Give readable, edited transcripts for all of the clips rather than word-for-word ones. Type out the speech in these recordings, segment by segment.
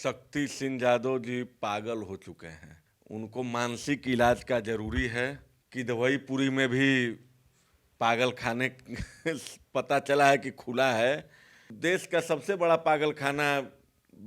शक्ति सिंह यादव जी पागल हो चुके हैं। उनको मानसिक इलाज का जरूरी है कि दवाईपुरी में भी पागल खाने पता चला है कि खुला है। देश का सबसे बड़ा पागल खाना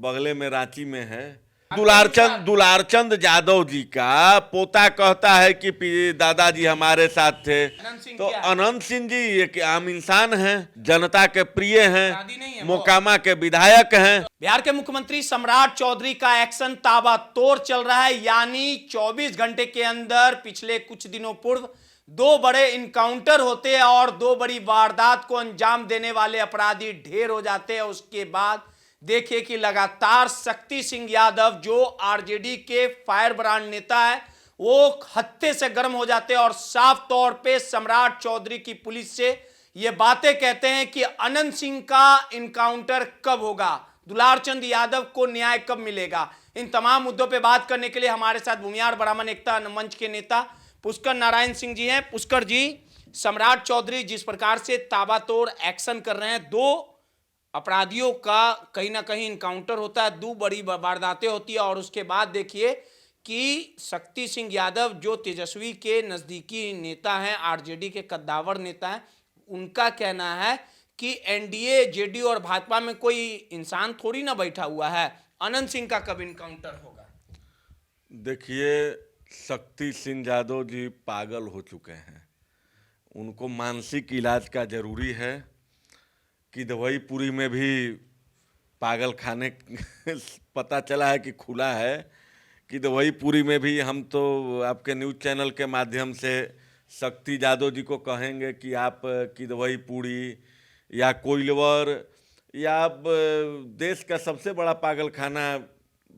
बगले में रांची में है। दुलारचंद यादव जी का पोता कहता है कि दादाजी हमारे साथ थे। तो अनंत सिंह जी एक आम इंसान हैं, जनता के प्रिय हैं, मोकामा के विधायक हैं। बिहार के मुख्यमंत्री सम्राट चौधरी का एक्शन ताबड़तोड़ चल रहा है। यानी 24 घंटे के अंदर पिछले कुछ दिनों पूर्व 2 बड़े इनकाउंटर होते हैं और 2 बड़ी वारदात को अंजाम देने वाले अपराधी ढेर हो जाते हैं। उसके बाद देखिए कि लगातार शक्ति सिंह यादव जो आरजेडी के फायर ब्रांड नेता है वो हत्थे से गर्म हो जाते हैं और साफ तौर पे सम्राट चौधरी की पुलिस से ये बातें कहते हैं कि अनंत सिंह का इनकाउंटर कब होगा, दुलारचंद यादव को न्याय कब मिलेगा। इन तमाम मुद्दों पे बात करने के लिए हमारे साथ भूमिहार ब्राह्मण एकता मंच के नेता पुष्कर नारायण सिंह जी हैं। पुष्कर जी, सम्राट चौधरी जिस प्रकार से ताबड़तोड़ एक्शन कर रहे हैं, 2 अपराधियों का कहीं ना कहीं इनकाउंटर होता है, 2 बड़ी वारदातें होती है और उसके बाद देखिए कि शक्ति सिंह यादव जो तेजस्वी के नजदीकी नेता हैं, आरजेडी के कद्दावर नेता हैं, उनका कहना है कि एनडीए, जेडीयू और भाजपा में कोई इंसान थोड़ी ना बैठा हुआ है। अनंत सिंह का कब इनकाउंटर होगा? देखिए, शक्ति सिंह यादव जी पागल हो चुके हैं। उनको मानसिक इलाज का जरूरी है कि दवाईपुरी में भी पागल खाने पता चला है कि खुला है कि दवाईपुरी में भी। हम तो आपके न्यूज़ चैनल के माध्यम से शक्ति यादव जी को कहेंगे कि आप की दवाईपुरी या कोइलवर या अब देश का सबसे बड़ा पागल खाना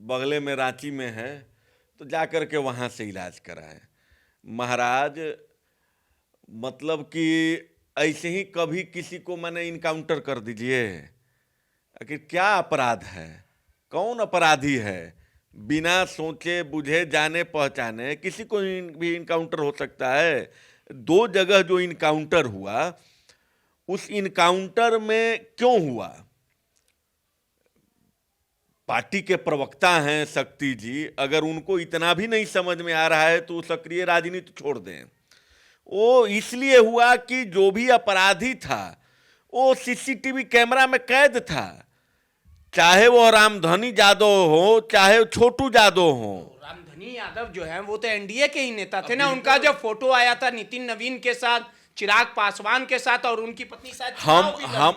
बगले में रांची में है, तो जा कर के वहाँ से इलाज कराएं। महाराज, मतलब कि ऐसे ही कभी किसी को मैंने इनकाउंटर कर दीजिए। आखिर क्या अपराध है, कौन अपराधी है? बिना सोचे बुझे जाने पहचाने किसी को भी इनकाउंटर हो सकता है। 2 जगह जो इनकाउंटर हुआ, उस इनकाउंटर में क्यों हुआ? पार्टी के प्रवक्ता हैं शक्ति जी, अगर उनको इतना भी नहीं समझ में आ रहा है तो सक्रिय राजनीति छोड़ दें। वो इसलिए हुआ कि जो भी अपराधी था वो सीसीटीवी कैमरा में कैद था, चाहे वो रामधनी यादव हो चाहे छोटू यादव हो। रामधनी यादव जो है वो तो एनडीए के ही नेता थे ना। उनका जब फोटो आया था नितिन नवीन के साथ, चिराग पासवान के साथ और उनकी पत्नी साथ,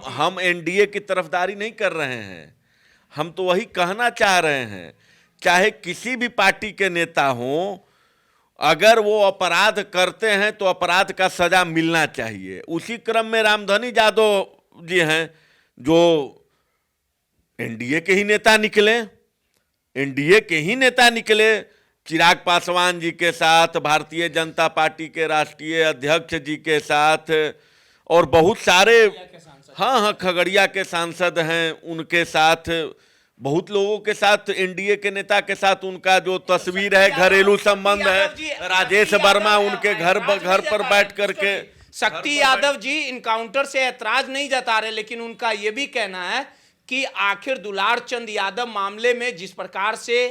हम एनडीए की तरफदारी नहीं कर रहे हैं। हम तो वही कहना चाह रहे हैं, चाहे किसी भी पार्टी के नेता हों, अगर वो अपराध करते हैं तो अपराध का सजा मिलना चाहिए। उसी क्रम में रामधनी यादव जी हैं जो एनडीए के ही नेता निकले, चिराग पासवान जी के साथ, भारतीय जनता पार्टी के राष्ट्रीय अध्यक्ष जी के साथ और बहुत सारे, हाँ, खगड़िया के सांसद हैं, उनके साथ, बहुत लोगों के साथ, एनडीए के नेता के साथ उनका जो तस्वीर है, घरेलू संबंध है। राजेश वर्मा उनके घर पर बैठ करके। शक्ति यादव जी इनकाउंटर से ऐतराज नहीं जता रहे, लेकिन उनका यह भी कहना है कि आखिर दुलारचंद यादव मामले में जिस प्रकार से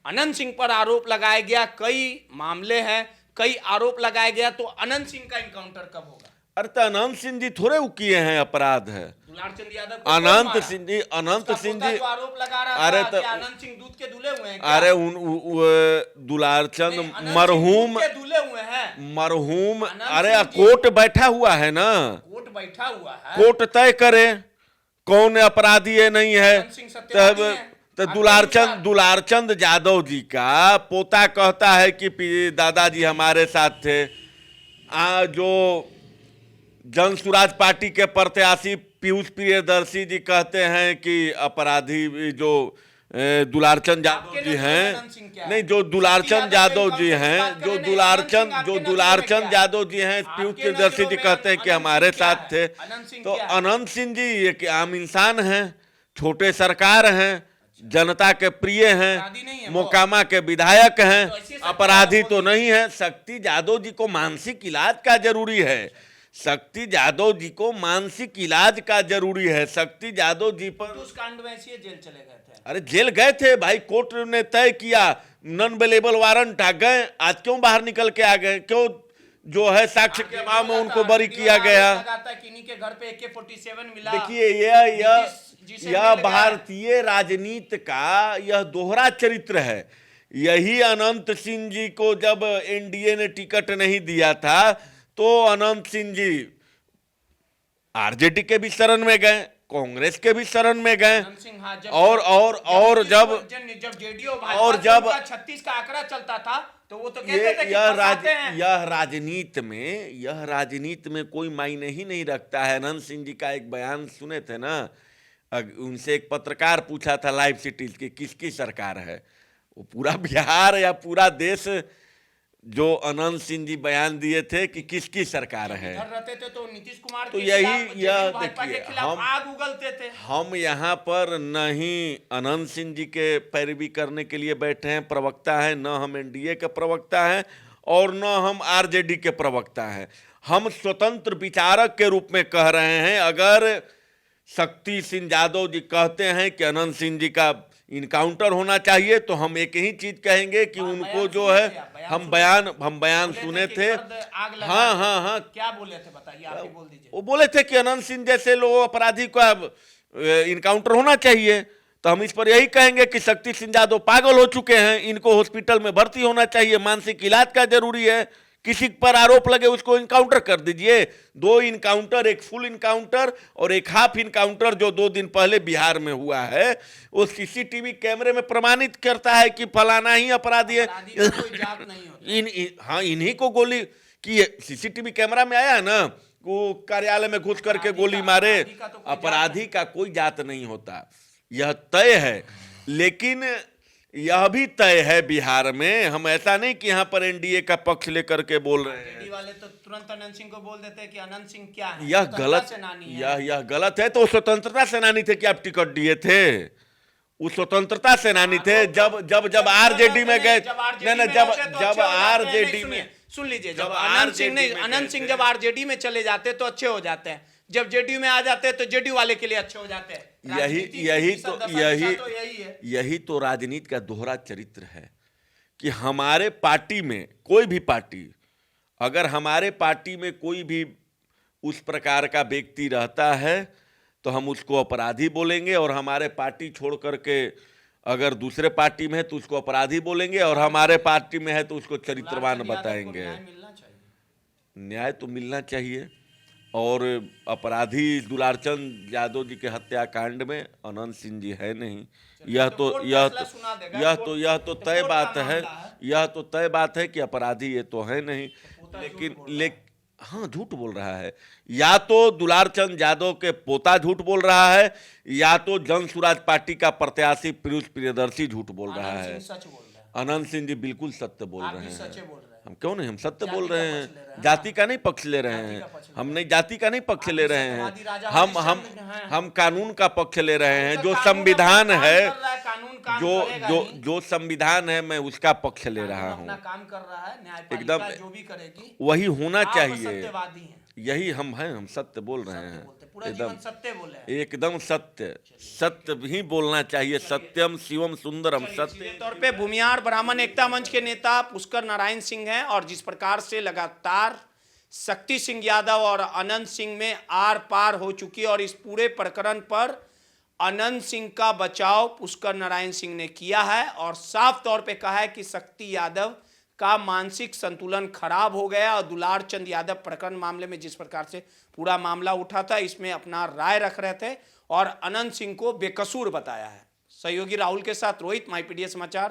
अनंत सिंह पर आरोप लगाया गया, कई मामले हैं, कई आरोप लगाया गया, तो अनंत सिंह का इनकाउंटर कब होगा? अरे तो अनंत सिंह जी थोड़े किए हैं अपराध है। दुलारचंद यादव अनंत सिंह जी आरोप लगा रहा अरे था कि अनंत सिंह दूध के दूल्हे हुए हैं। अरे दुलारचंद मरहूम अरे कोर्ट बैठा हुआ है ना, कोर्ट बैठा हुआ है, कोर्ट तय करे कौन अपराधी है नहीं है। तो दुलारचंद यादव जी का पोता कहता है कि दादाजी हमारे साथ थे। जो जन सुराज पार्टी के प्रत्याशी पीयूष प्रियदर्शी जी कहते हैं कि अपराधी जो दुलारचंद यादव जी हैं, नहीं, जो दुलारचंद यादव जी हैं, जो दुलारचंद यादव जी हैं, पीयूष प्रियदर्शी जी कहते हैं कि हमारे साथ थे। तो अनंत सिंह जी एक आम इंसान हैं, छोटे सरकार हैं, जनता के प्रिय हैं, मोकामा के विधायक हैं, अपराधी तो नहीं है। शक्ति यादव जी को मानसिक इलाज का जरूरी है। शक्ति यादव जी को मानसिक इलाज का जरूरी है। शक्ति यादव जी पर उस कांड में ऐसे जेल चले गए थे। अरे जेल गए थे भाई, कोर्ट ने तय किया, नॉन अवेलेबल वारंट आ गए, आज क्यों बाहर निकल के आ गए? क्यों जो है साक्ष्य के अभाव में उनको बरी किया गया? किन्हीं के घर पे AK-47 मिला। देखिए जिसे यह मिल गया। भारतीय राजनीति का यह दोहरा चरित्र है। यही अनंत सिंह जी को जब एनडीए ने टिकट नहीं दिया था तो अनंत सिंह जी आरजेडी के भी शरण में गए, कांग्रेस के भी शरण में गए, और जब जेडीयू और जब 36 का आंकड़ा चलता था तो वो तो ये कहते थे कि यह राजनीति में कोई मायने ही नहीं रखता है। अनंत सिंह जी का एक बयान सुने थे ना, उनसे एक पत्रकार पूछा था लाइव सिटीज की किसकी सरकार है, वो पूरा बिहार या पूरा देश जो अनंत सिंह जी बयान दिए थे कि किसकी सरकार है। रहते थे तो नीतीश कुमार तो के यही खिलाफ, यह भाजपा के देखिए, खिलाफ आग उगलते थे। हम यहाँ पर न ही अनंत सिंह जी के पैरवी करने के लिए बैठे हैं, प्रवक्ता है, न हम एनडीए के प्रवक्ता हैं और न हम आरजेडी के प्रवक्ता हैं। हम स्वतंत्र विचारक के रूप में कह रहे हैं। अगर शक्ति सिंह यादव जी कहते हैं कि अनंत सिंह जी का इनकाउंटर होना चाहिए तो हम एक ही चीज कहेंगे कि उनको जो है हम बयान सुने थे। हाँ, क्या बोले थे बताइए, आप ही बोल दीजिए। वो बोले थे कि अनंत सिंह जैसे लोग अपराधी का इनकाउंटर होना चाहिए। तो हम इस पर यही कहेंगे कि शक्ति सिंह यादव पागल हो चुके हैं, इनको हॉस्पिटल में भर्ती होना चाहिए, मानसिक इलाज का जरूरी है। किसी पर आरोप लगे उसको इनकाउंटर कर दीजिए। 2 इनकाउंटर, एक फुल इनकाउंटर और एक हाफ इनकाउंटर जो 2 दिन पहले बिहार में हुआ है, वो सीसीटीवी कैमरे में प्रमाणित करता है कि फलाना ही अपराधी है। कोई जांच नहीं होती। हाँ, इन्हीं को गोली की सीसीटीवी कैमरा में आया है ना, वो कार्यालय में घुस करके गोली मारे। अपराधी का कोई जात नहीं होता, यह तय है। लेकिन यह भी तय है बिहार में, हम ऐसा नहीं कि यहाँ पर एनडीए का पक्ष लेकर के बोल रहे हैं। वाले तो तुरंत अनंत सिंह को बोल देते हैं कि अनंत सिंह क्या है, यह गलत, यह गलत है। तो स्वतंत्रता सेनानी थे कि आप टिकट दिए थे? वो स्वतंत्रता सेनानी थे। जब आरजेडी में गए, जब आरजेडी में, सुन लीजिए, जब अनंत सिंह जब आरजेडी में चले जाते तो अच्छे हो जाते हैं, जब जेडीयू में आ जाते हैं तो जेडीयू वाले के लिए अच्छे हो जाते हैं। यही तो राजनीति का दोहरा चरित्र है कि हमारे पार्टी में कोई भी पार्टी, अगर हमारे पार्टी में कोई भी उस प्रकार का व्यक्ति रहता है तो हम उसको अपराधी बोलेंगे, और हमारे पार्टी छोड़ करके अगर दूसरे पार्टी में है तो उसको अपराधी बोलेंगे, और हमारे पार्टी में है तो उसको चरित्रवान बताएंगे। न्याय तो मिलना चाहिए। और अपराधी दुलारचंद यादव जी के हत्याकांड में अनंत सिंह जी है नहीं, यह तो तय बात है कि अपराधी ये तो है नहीं। लेकिन हाँ, झूठ बोल रहा है। या तो दुलारचंद यादव के पोता झूठ बोल रहा है, या तो जन सुराज पार्टी का प्रत्याशी पीयूष प्रियदर्शी झूठ बोल रहा है। अनंत सिंह जी बिल्कुल सत्य बोल रहे हैं। हम क्यों नहीं, हम सत्य बोल रहे हैं। जाति का नहीं पक्ष ले रहे हैं, हम नहीं जाति का नहीं पक्ष ले रहे हैं, हम कानून का पक्ष ले रहे हैं। जो संविधान है, जो संविधान है, मैं उसका पक्ष ले रहा हूँ। काम कर रहा है, एकदम जो भी करेगी वही होना चाहिए। सत्यवादी हैं। यही हम हैं, हम सत्य बोल रहे हैं। एकदम सत्य बोले, एकदम सत्य ही बोलना चाहिए। सत्यम शिवम सुंदरम सत्य। तौर पे भूमिहार ब्राह्मण एकता मंच के नेता पुष्कर नारायण सिंह हैं, और जिस प्रकार से लगातार शक्ति सिंह यादव और अनंत सिंह में आर पार हो चुकी है, और इस पूरे प्रकरण पर अनंत सिंह का बचाव पुष्कर नारायण सिंह ने किया है, और साफ तौर पे कहा है कि शक्ति यादव का मानसिक संतुलन खराब हो गया, और दुलारचंद यादव प्रकरण मामले में जिस प्रकार से पूरा मामला उठा था, इसमें अपना राय रख रहे थे और अनंत सिंह को बेकसूर बताया है। सहयोगी राहुल के साथ रोहित, माईपीडीएस समाचार।